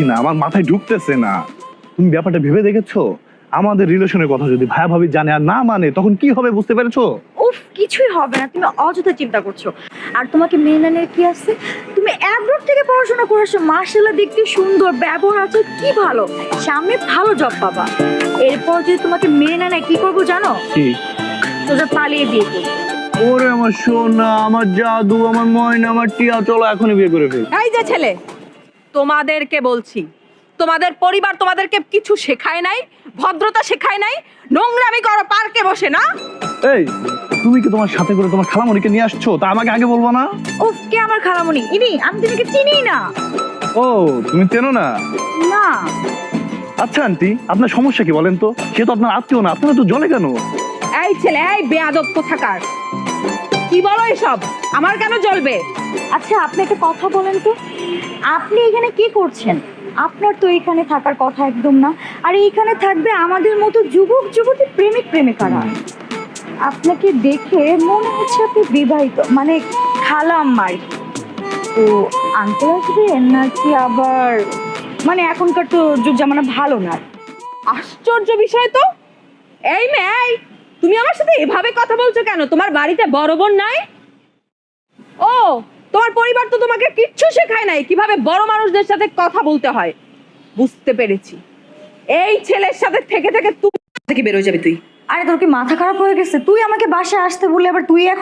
পারছি না, আমার মাথায় ঢুকতেছে না। তুমি ব্যাপারটা ভেবে দেখেছো? আমাদের রিলেশনের কথা যদি ভাইয়া ভাবি জানে আর না মানে তখন কি হবে বুঝতে পেরেছো? উফ, কিছুই হবে না, তুমি অযথা চিন্তা করছো। আর তোমাকে মেনে নেওয়ার কি আছে? তুমি অ্যাব্রোড থেকে পড়াশোনা করেছো, মার্শাল্লাহ দেখতে সুন্দর, ব্যবহার আছে কি ভালো, সামনে ভালো জব পাবা। এরপর যদি তোমাকে মেনে নেয় কি করবো জানো? কি? সোজা পালিয়ে বিয়ে করবো। ওরে আমার সোনা, আমার জাদু, আমার ময়না, আমার টিয়া, চলো এখনই বিয়ে করে ফেল। এই যে ছেলে, তোমাদেরকে বলছি, তোমাদের পরিবার তোমাদেরকে কিছু শেখায় নাই, ভদ্রতা শেখায় নাই, নোংরামি করো পার্কে বসে না। এই, তুমি কি তোমার সাথে করে তোমার খালামণিকে নিয়ে আসছো? তা আমাকে আগে বলবো না? উফ, কে আমার খালামণি? ইনি, আমি তোমাকে চিনি না। ও, তুমি চেনো না? না। আচ্ছা আন্টি, আপনার সমস্যা কি বলেন তো? সে তো আপনার আত্মীয় না, আপনারা তো জলে কেন? এই ছেলে, এই বেয়াদব কোথাকার, কি বলো এসব? আমার কেন জ্বলবে? আচ্ছা, আপনি একটা কথা বলেন তো, আপনি এখানে কি করছেন? আপনার তো এখানে থাকার কথা একদম না। আর এইখানে থাকবে আমাদের মতো যুবক যুবতী প্রেমিক প্রেমিকারা। আপনাকে দেখে মনে হচ্ছে আপনি বিবাহিত, মানে খালাম্মার। তো আঙ্কেল আসবেন নাকি আবার, মানে এখনকার তো যুগ জামানা ভালো না। আশ্চর্য বিষয় তো। এই মেয়ে, এই, তুমি আমার সাথে এভাবে কথা বলছো কেন? তোমার বাড়িতে বড় বোন নাই? ও, তোমার পরিবার তো তোমাকে কিচ্ছু শেখায় নাই কিভাবে বড় মানুষদের সাথে কথা বলতে হয়। বুঝতে পেরেছি, এই ছেলের সাথে থেকে থেকে তুই থেকে বেরোয় যাবে তুই। আরে তোর কি মাথা খারাপ হয়ে গেছে? তুই আমাকে বাসায় আসতে বললে আবার তুই এখন